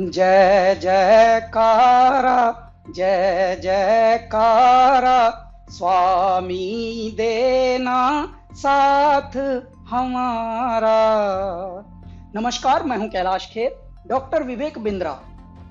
जय जयकारा, जय जयकारा, स्वामी देना साथ हमारा। नमस्कार, मैं हूं कैलाश खेर। डॉक्टर विवेक बिंद्रा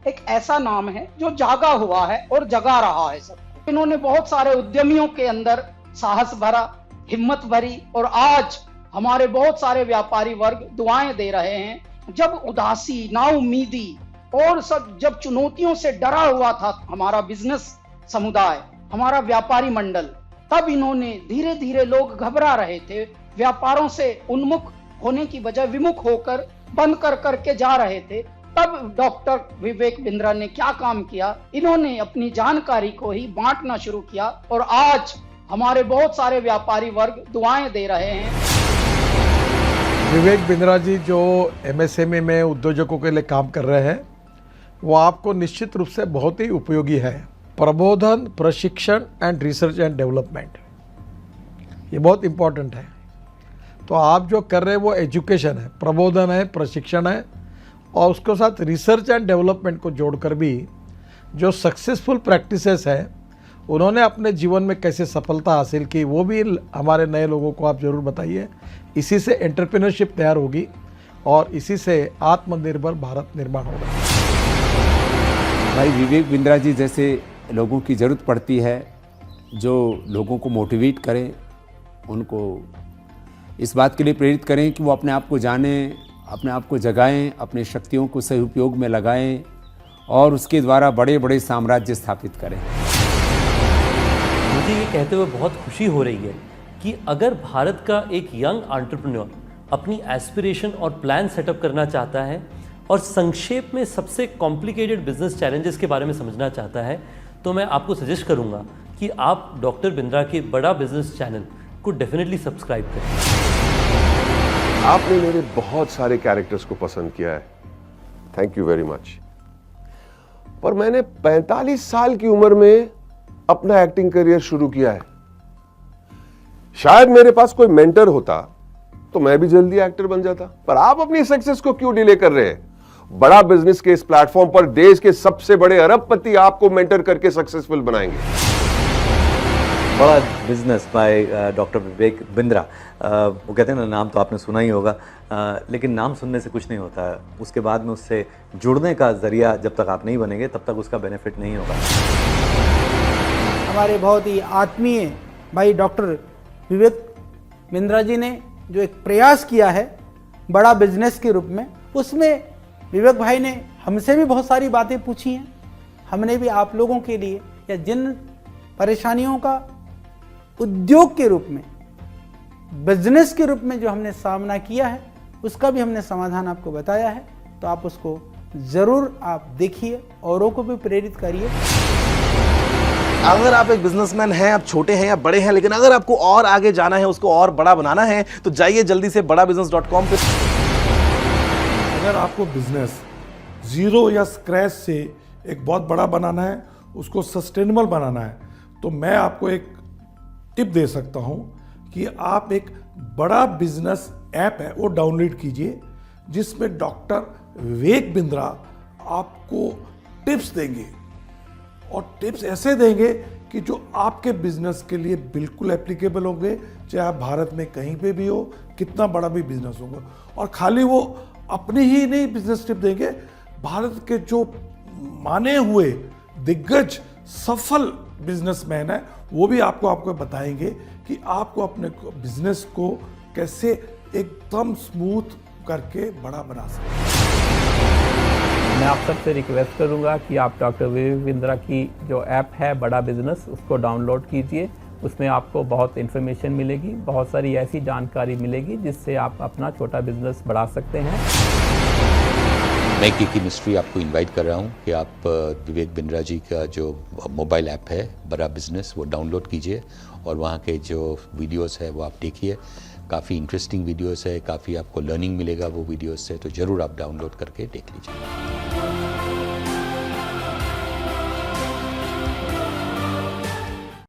एक ऐसा नाम है जो जागा हुआ है और जगा रहा है सबको। इन्होंने बहुत सारे उद्यमियों के अंदर साहस भरा, हिम्मत भरी, और आज हमारे बहुत सारे व्यापारी वर्ग दुआएं दे रहे हैं। जब उदासी, नाउमीदी और सब जब चुनौतियों से डरा हुआ था हमारा बिजनेस समुदाय, हमारा व्यापारी मंडल, तब इन्होंने धीरे धीरे, लोग घबरा रहे थे, व्यापारों से उन्मुख होने की बजाय विमुख होकर बंद कर करके जा रहे थे, तब डॉक्टर विवेक बिंद्रा ने क्या काम किया, इन्होंने अपनी जानकारी को ही बांटना शुरू किया और आज हमारे बहुत सारे व्यापारी वर्ग दुआएं दे रहे हैं। विवेक बिंद्रा जी जो एमएसएमई में उद्योजकों के लिए काम कर रहे हैं, वो आपको निश्चित रूप से बहुत ही उपयोगी है। प्रबोधन, प्रशिक्षण एंड रिसर्च एंड डेवलपमेंट, ये बहुत इम्पोर्टेंट है। तो आप जो कर रहे हैं वो एजुकेशन है, प्रबोधन है, प्रशिक्षण है, और उसके साथ रिसर्च एंड डेवलपमेंट को जोड़कर भी जो सक्सेसफुल प्रैक्टिसेस है, उन्होंने अपने जीवन में कैसे सफलता हासिल की, वो भी हमारे नए लोगों को आप ज़रूर बताइए। इसी से एंटरप्रेन्योरशिप तैयार होगी और इसी से आत्मनिर्भर भारत निर्माण होगा। भाई विवेक बिंद्रा जी जैसे लोगों की ज़रूरत पड़ती है, जो लोगों को मोटिवेट करें, उनको इस बात के लिए प्रेरित करें कि वो अपने आप को जानें, अपने आप को जगाएं, अपने शक्तियों को सही उपयोग में लगाएं और उसके द्वारा बड़े बड़े साम्राज्य स्थापित करें। मुझे ये कहते हुए बहुत खुशी हो रही है कि अगर भारत का एक यंग एंटरप्रेन्योर अपनी एस्पिरेशन और प्लान सेटअप करना चाहता है और संक्षेप में सबसे कॉम्प्लिकेटेड बिजनेस चैलेंजेस के बारे में समझना चाहता है, तो मैं आपको सजेस्ट करूंगा कि आप डॉक्टर बिंद्रा के बड़ा बिजनेस चैनल को डेफिनेटली सब्सक्राइब करें। आपने मेरे बहुत सारे कैरेक्टर्स को पसंद किया है, थैंक यू वेरी मच। पर मैंने 45 साल की उम्र में अपना एक्टिंग करियर शुरू किया है। शायद मेरे पास कोई मेंटर होता तो मैं भी जल्दी एक्टर बन जाता। पर आप अपनी सक्सेस को क्यों डिले कर रहे हैं? बड़ा बिजनेस के इस प्लेटफॉर्म पर देश के सबसे बड़े अरबपति आपको मेंटर करके सक्सेसफुल बनाएंगे। बड़ा business by doctor Vivek Bindra. वो कहते हैं ना, नाम तो आपने सुना ही होगा, लेकिन नाम सुनने से कुछ नहीं होता। उसके बाद में उससे जुड़ने का जरिया जब तक आप नहीं बनेंगे तब तक उसका बेनिफिट नहीं होगा। हमारे बहुत ही आत्मीय भाई डॉक्टर विवेक बिंद्रा जी ने जो एक प्रयास किया है बड़ा बिजनेस के रूप में, उसमें विवेक भाई ने हमसे भी बहुत सारी बातें पूछी हैं। हमने भी आप लोगों के लिए, या जिन परेशानियों का उद्योग के रूप में, बिजनेस के रूप में जो हमने सामना किया है, उसका भी हमने समाधान आपको बताया है। तो आप उसको ज़रूर आप देखिए, औरों को भी प्रेरित करिए। अगर आप एक बिजनेसमैन हैं, आप छोटे हैं या बड़े हैं, लेकिन अगर आपको और आगे जाना है, उसको और बड़ा बनाना है, तो जाइए जल्दी से badabusiness.com पे। अगर आपको बिजनेस जीरो या स्क्रैच से एक बहुत बड़ा बनाना है, उसको सस्टेनेबल बनाना है, तो मैं आपको एक टिप दे सकता हूं कि आप एक बड़ा बिजनेस ऐप है वो डाउनलोड कीजिए, जिसमें डॉक्टर विवेक बिंद्रा आपको टिप्स देंगे, और टिप्स ऐसे देंगे कि जो आपके बिजनेस के लिए बिल्कुल एप्लीकेबल होंगे, चाहे आप भारत में कहीं पे भी हो, कितना बड़ा भी बिजनेस होगा। और खाली वो अपनी ही नहीं बिजनेस टिप देंगे, भारत के जो माने हुए दिग्गज सफल बिजनेसमैन है, वो भी आपको बताएंगे कि आपको अपने बिजनेस को कैसे एकदम स्मूथ करके बड़ा बना सकते हैं। मैं आप सबसे रिक्वेस्ट करूंगा कि आप डॉक्टर विवेक बिंद्रा की जो ऐप है बड़ा बिजनेस, उसको डाउनलोड कीजिए। उसमें आपको बहुत इन्फॉर्मेशन मिलेगी, बहुत सारी ऐसी जानकारी मिलेगी जिससे आप अपना छोटा बिजनेस बढ़ा सकते हैं। मैं की मिस्ट्री आपको इनवाइट कर रहा हूं कि आप विवेक बिंद्रा जी का जो मोबाइल ऐप है बड़ा बिजनेस, वो डाउनलोड कीजिए और वहाँ के जो वीडियोस है वो आप देखिए। काफ़ी इंटरेस्टिंग वीडियोस है, काफ़ी आपको लर्निंग मिलेगा वो वीडियोस से, तो ज़रूर आप डाउनलोड करके देख लीजिए।